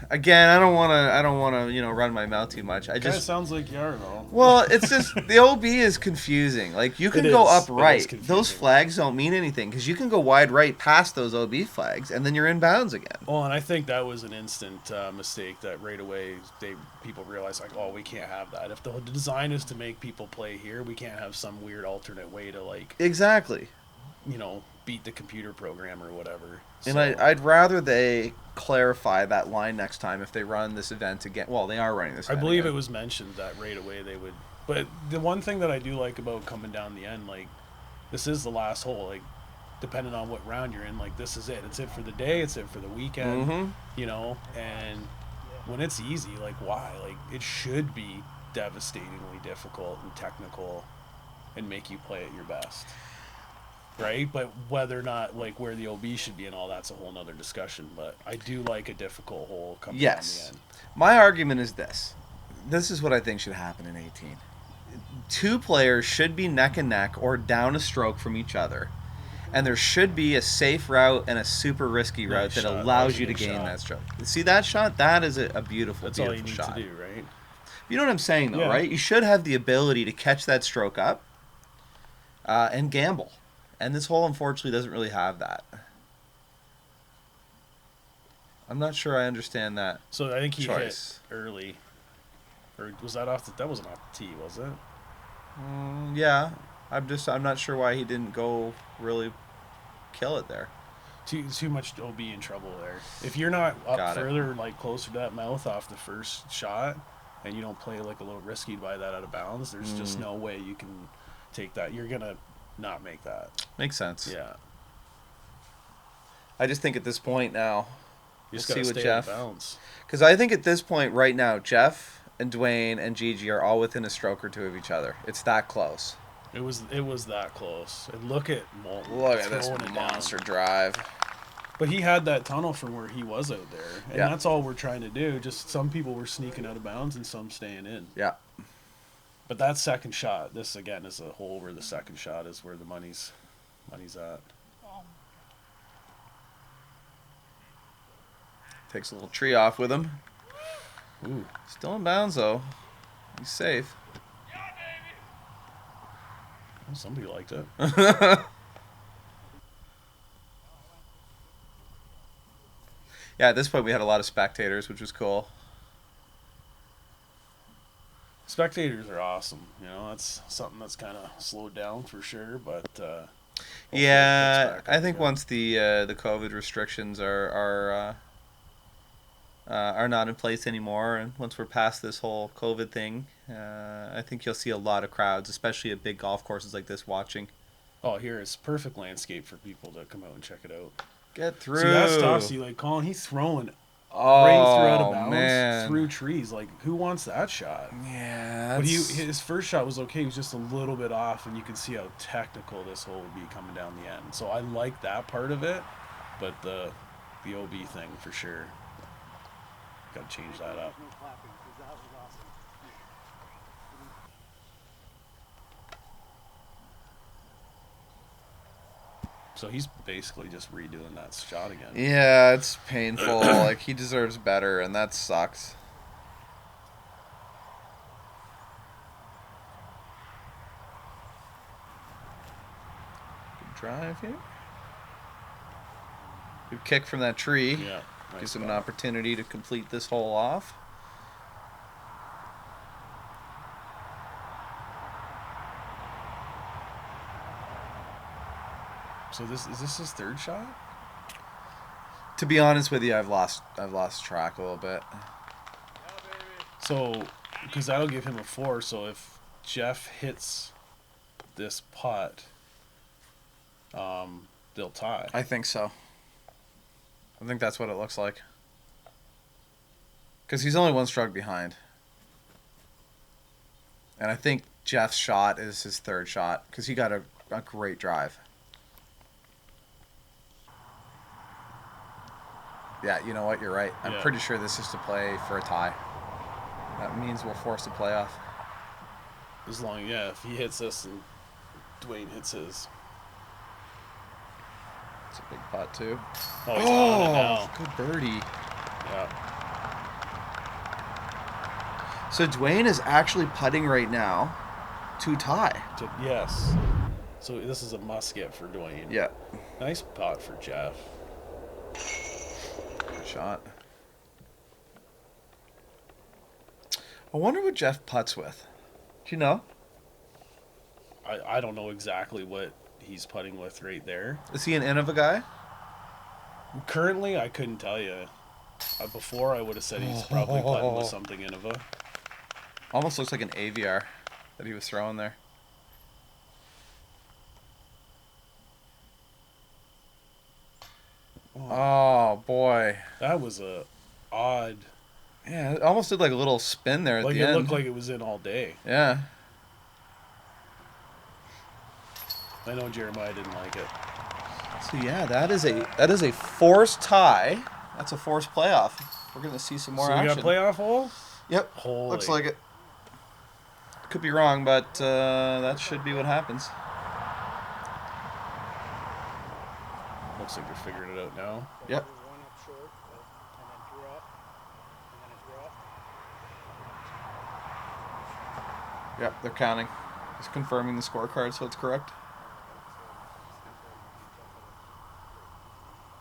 Again, I don't want to, run my mouth too much. Kind of sounds like you are, though. Well, it's just the OB is confusing. Like, you can go up right. Those flags don't mean anything because you can go wide right past those OB flags, and then you're in bounds again. Well, and I think that was an instant mistake that right away people realized, like, we can't have that. If the design is to make people play here, we can't have some weird alternate way to, like... Exactly. Beat the computer program or whatever. And I'd rather they clarify that line next time if they run this event again. Well, they are running this event I believe again. it was mentioned that right away they would. But the one thing that I do like about coming down the end, like, this is the last hole. Like, depending on what round you're in, like, this is it. It's it for the day. It's it for the weekend. Mm-hmm. And when it's easy, like, why? Like, it should be devastatingly difficult and technical and make you play at your best. right? But whether or not, like, where the OB should be and all that's a whole nother discussion. But I do like a difficult hole coming down the Yes. end. My argument is this. This is what I think should happen in 18. Two players should be neck and neck or down a stroke from each other. And there should be a safe route and a super risky route that Nice shot. allows That was a you to good gain shot. that stroke. See that shot? That is a beautiful, That's all beautiful you need shot. to do, right? You know what I'm saying, though, Yeah. right? You should have the ability to catch that stroke up and gamble. And this hole, unfortunately, doesn't really have that. I'm not sure I understand that. So I think he choice. hit early. Or was that off the... That wasn't off the tee, was it? Yeah. I'm not sure why he didn't go really kill it there. Too much OB in trouble there. If you're not up Got it. further, like closer to that mouth off the first shot, and you don't play like a little risky by that out of bounds, there's just no way you can take that. You're gonna not make that. Makes sense. Yeah. I just think at this point now, You just we'll gotta see what stay out of Jeff. bounds. Because I think at this point right now, Jeff and Duane and Gigi are all within a stroke or two of each other. It's that close. It was that close. And look at Malton. Look at this throwing it down. monster drive. But he had that tunnel from where he was out there, and Yeah. that's all we're trying to do. Just some people were sneaking out of bounds and some staying in. Yeah. But that second shot, this again is a hole where the second shot is where the money's at. Takes a little tree off with him. Ooh. Still in bounds, though. He's safe. Well, somebody liked it. Yeah, at this point we had a lot of spectators, which was cool. Spectators are awesome. You know, that's something that's kind of slowed down for sure. But hopefully it Yeah, gets back I up think again. once the COVID restrictions are not in place anymore, and once we're past this whole COVID thing, I think you'll see a lot of crowds, especially at big golf courses like this, watching. Oh, here it's perfect landscape for people to come out and check it out. Get through. See, that's tough. See, like Colin, he's throwing Oh, right through out of bounds, man. through trees. Like, who wants that shot? Yeah, But that's... his first shot was okay. He was just a little bit off, and you can see how technical this hole would be coming down the end. So I like that part of it, but the OB thing for sure. Got to change that up. No clapping, 'cause that was awesome. So he's basically just redoing that shot again. Yeah, it's painful. Like, he deserves better, and that sucks. Good drive here. Good kick from that tree. Yeah. Nice Gives him an spot. opportunity to complete this hole off. So is this his third shot? To be honest with you, I've lost track a little bit. So, because that'll give him a 4. So if Jeff hits this putt, they'll tie. I think so. I think that's what it looks like. Because he's only one stroke behind. And I think Jeff's shot is his third shot. Because he got a great drive. Yeah, you know what? You're right. I'm Yeah. pretty sure this is to play for a tie. That means we'll force a playoff. As long, yeah, if he hits this and Duane hits his. It's a big putt, too. Oh, he's on it now. Good birdie. Yeah. So Duane is actually putting right now to tie. Yes. So this is a must get for Duane. Yeah. Nice putt for Jeff. Good shot. I wonder what Jeff putts with. Do you know? I don't know exactly what he's putting with right there. Is he an Innova guy? Currently, I couldn't tell you. Before, I would have said he's probably putting with something Innova. Almost looks like an AVR that he was throwing there. Oh, boy. That was a odd. Yeah, it almost did like a little spin there at Like the it end. looked like it was in all day. Yeah. I know Jeremiah didn't like it. So yeah, that is a forced tie. That's a forced playoff. We're gonna see some more So we action. got playoff hole? Yep. Holy. Looks like it. Could be wrong, but that should be what happens. Looks like they're figuring it out now. Yep. There's one up short, and then drew up, and then it drew up. Yep, they're counting. Just confirming the scorecard, so it's correct.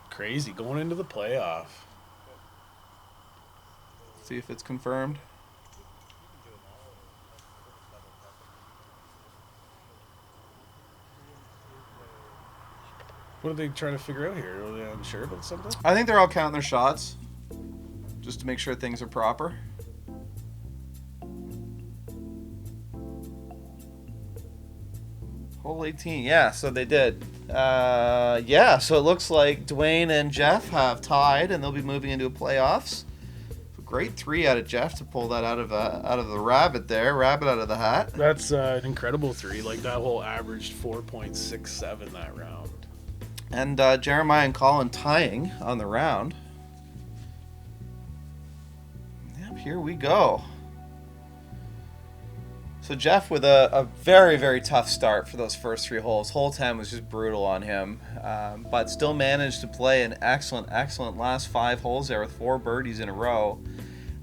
Crazy going into the playoff. See if it's confirmed. What are they trying to figure out here? Are they unsure about something? I think they're all counting their shots, just to make sure things are proper. Hole 18, yeah, so they did. Yeah, so it looks like Duane and Jeff have tied, and they'll be moving into playoffs. Great 3 out of Jeff to pull that out of the rabbit there, rabbit out of the hat. That's an incredible 3. Like, that hole averaged 4.67 that round. And Jeremiah and Colin tying on the round. Yep, here we go. So Jeff with a very, very tough start for those first 3 holes. Hole 10 was just brutal on him, but still managed to play an excellent, excellent last 5 holes there with 4 birdies in a row.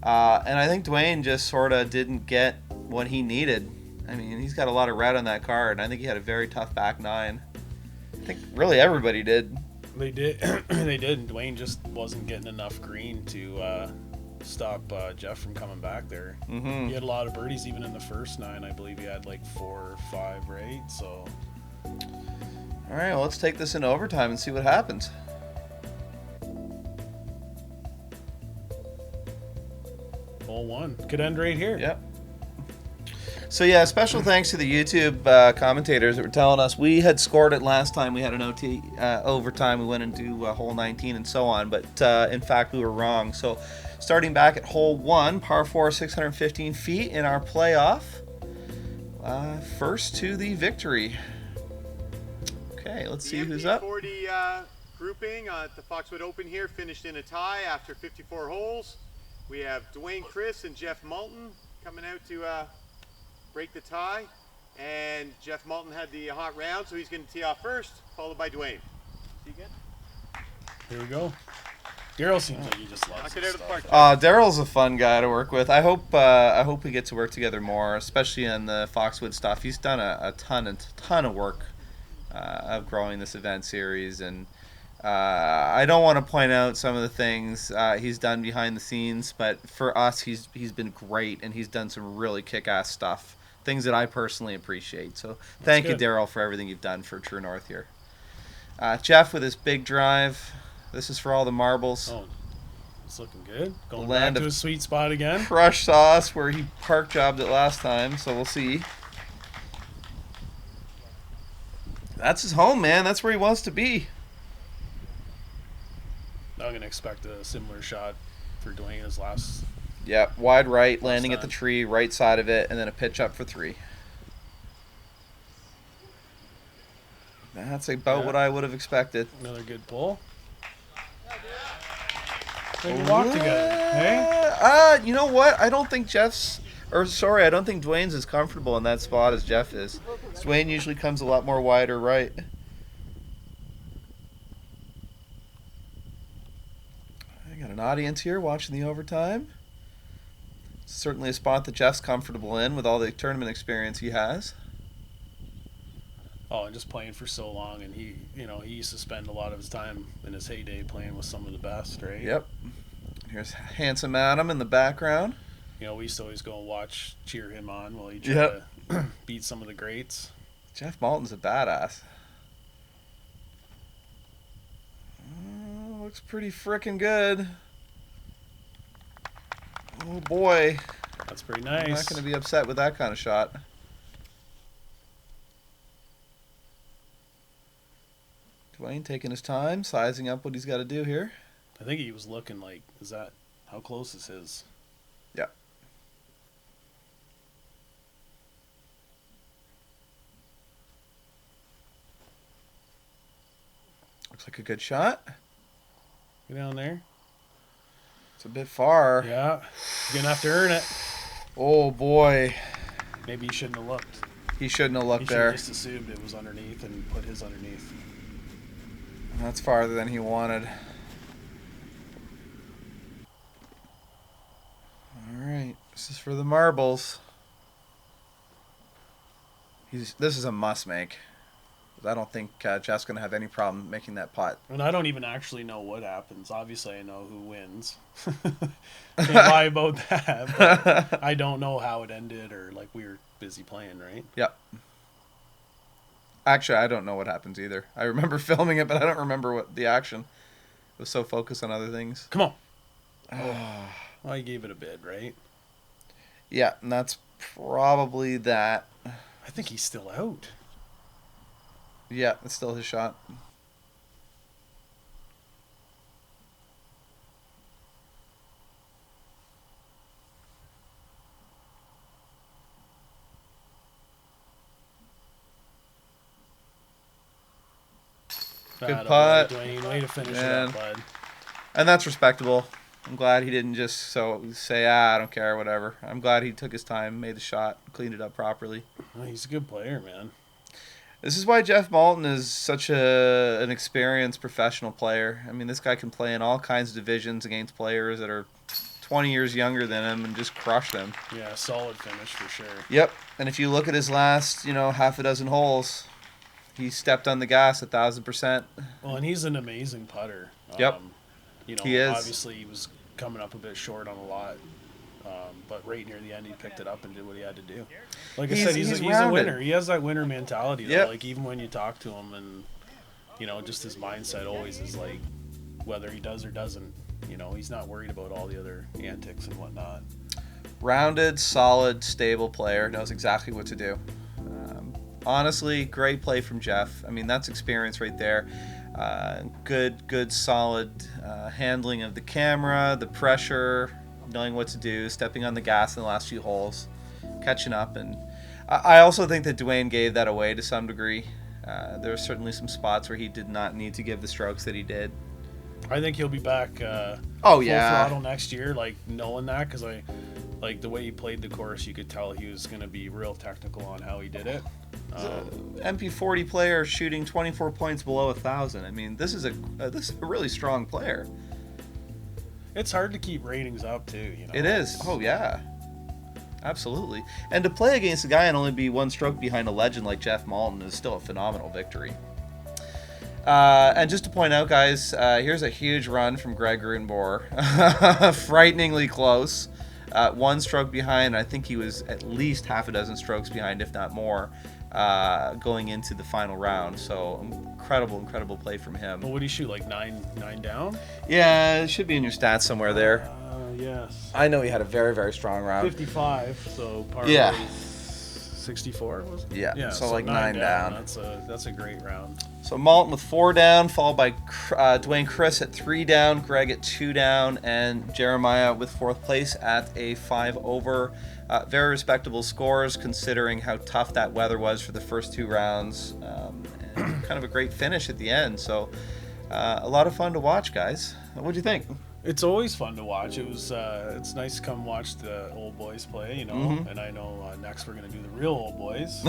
And I think Duane just sort of didn't get what he needed. I mean, he's got a lot of red on that card, and I think he had a very tough back 9. I think really everybody did. They did. They did. And Duane just wasn't getting enough green to stop Jeff from coming back there. Mm-hmm. He had a lot of birdies even in the first 9. I believe he had like 4 or 5, right? So. All right, well, let's take this into overtime and see what happens. Hole 1 could end right here. Yep. So yeah, special thanks to the YouTube commentators that were telling us we had scored it last time we had an OT overtime. We went into hole 19 and so on, but in fact we were wrong. So starting back at hole 1, par 4, 615 feet in our playoff. First to the victory. Okay, let's see who's up. 40 grouping at the Foxwood Open here finished in a tie after 54 holes. We have Duane Chris and Jeff Malton coming out to break the tie, and Jeff Malton had the hot round, so he's going to tee off first, followed by Duane. See you good? Here we go. Daryl seems like he just loves Knock it this out of the stuff. park. Daryl's a fun guy to work with. I hope we get to work together more, especially on the Foxwood stuff. He's done a ton of work of growing this event series, and I don't want to point out some of the things he's done behind the scenes, but for us, he's been great, and he's done some really kick-ass stuff, things that I personally appreciate. So thank you, Daryl, for everything you've done for True North here. Jeff with his big drive. This is for all the marbles. Oh, it's looking good. Going Land back to of a sweet spot again. Crush sauce where he park jobbed it last time, so we'll see. That's his home, man. That's where he wants to be. I'm going to expect a similar shot for Duane as last. Yeah, wide right, landing at time. the tree, right side of it, and then a pitch up for 3. That's about what I would have expected. Another good pull. They can walk together, hey? You know what? I don't think I don't think Duane's as comfortable in that spot as Jeff is. Duane usually comes a lot more wider right. I got an audience here watching the overtime. Certainly a spot that Jeff's comfortable in with all the tournament experience he has. Oh, and just playing for so long, and he used to spend a lot of his time in his heyday playing with some of the best, right? Yep. Here's handsome Adam in the background. You know, we used to always go and cheer him on while he tried to beat some of the greats. Jeff Malton's a badass. Looks pretty frickin' good. Oh boy. That's pretty I'm not nice. going to be upset with that kind of shot. Duane taking his time, sizing up what he's got to do here. I think he was looking like, how close is his? Yeah. Looks like a good shot. Get down there. It's a bit far. Yeah. You're gonna have to earn it. Oh boy. Maybe he shouldn't have looked. He shouldn't have looked He should there. have just assumed it was underneath and put his underneath. That's farther than he wanted. All right, this is for the marbles. This is a must make. I don't think Jeff's gonna have any problem making that putt. And I don't even actually know what happens. Obviously, I know who wins. Can't lie about that. But I don't know how it ended, or like we were busy playing, right? Yep. Actually, I don't know what happens either. I remember filming it, but I don't remember what the action. I was so focused on other things. Come on. Oh. Well, I gave it a bid, right? Yeah, and that's probably that. I think he's still out. Yeah, it's still his shot. Good putt. Duane, way to finish Man. it up, bud. And that's respectable. I'm glad he didn't just say, I don't care, whatever. I'm glad he took his time, made the shot, cleaned it up properly. Well, he's a good player, man. This is why Jeff Malton is such an experienced professional player. I mean, this guy can play in all kinds of divisions against players that are 20 years younger than him and just crush them. Yeah, solid finish for sure. Yep. And if you look at his last, half a dozen holes, he stepped on the gas 1,000%. Well, and he's an amazing putter. Yep. He is. Obviously, he was coming up a bit short on a lot. But right near the end, he picked it up and did what he had to do. Like I said, he's a winner. He has that winner mentality, though. Yep. Like, even when you talk to him and, just his mindset always is like, whether he does or doesn't, he's not worried about all the other antics and whatnot. Rounded, solid, stable player. Knows exactly what to do. Honestly, great play from Jeff. I mean, that's experience right there. Good, solid handling of the camera, the pressure, knowing what to do, stepping on the gas in the last few holes, catching up. And I also think that Duane gave that away to some degree. There are certainly some spots where he did not need to give the strokes that he did. I think he'll be back full throttle next year, like knowing that, because like the way he played the course, you could tell he was going to be real technical on how he did it. MP40 player shooting 24 points below 1,000. I mean, this is a really strong player. It's hard to keep ratings up too, It is. Oh yeah, absolutely. And to play against a guy and only be one stroke behind a legend like Jeff Malton is still a phenomenal victory. And just to point out, guys, here's a huge run from Greg Grunborg. Frighteningly close. One stroke behind. I think he was at least half a dozen strokes behind, if not more, going into the final round. So incredible play from him. Well, what do you shoot, like nine down? Yeah, it should be in your stats somewhere there. Yes. I know he had a very strong round. 55, so par Yeah. 64 was it? Yeah, so like 9 down. That's a great round. So Malton with 4 down, followed by Duane Chris at 3 down, Greg at 2 down, and Jeremiah with 4th place at a 5 over. Very respectable scores considering how tough that weather was for the first 2 rounds, and kind of a great finish at the end. So a lot of fun to watch, guys. What do you think? It's always fun to watch. It's nice to come watch the old boys play, Mm-hmm. And I know next we're gonna do the real old boys.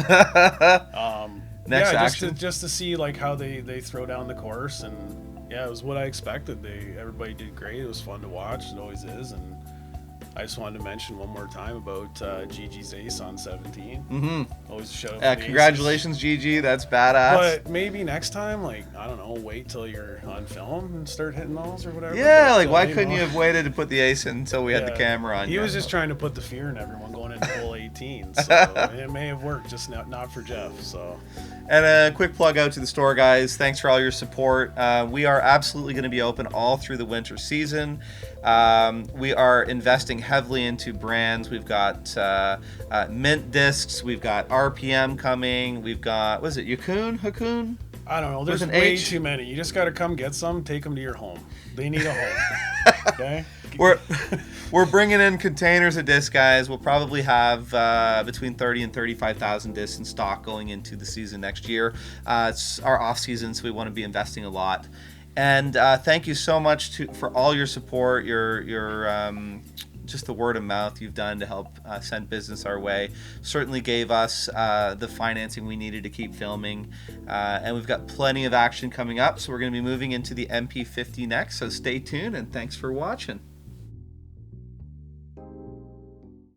Next action. Just to see like how they throw down the course, and yeah, it was what I expected. Everybody did great. It was fun to watch. It always is. And I just wanted to mention one more time about Gigi's ace on 17. Mm-hmm. Always a show. Congratulations, Gigi. That's badass. But maybe next time, like, I don't know, wait till you're on film and start hitting those or whatever. Yeah, but, like why couldn't you have waited to put the ace in until we had the camera on? He was just trying to put the fear in everyone going into hole 18. So it may have worked, just not for Jeff. So. And a quick plug out to the store, guys. Thanks for all your support. We are absolutely going to be open all through the winter season. We are investing heavily into brands. We've got Mint discs. We've got RPM coming. We've got, what is it, Hakun? I don't know. There's an way H? too many. You just got to come get some, take them to your home. They need a home. Okay? We're bringing in containers of discs, guys. We'll probably have between 30 and 35,000 discs in stock going into the season next year. It's our off season, so we want to be investing a lot. And thank you so much for all your support, your just the word of mouth you've done to help send business our way. Certainly gave us the financing we needed to keep filming. And we've got plenty of action coming up, so we're going to be moving into the MP50 next. So stay tuned, and thanks for watching.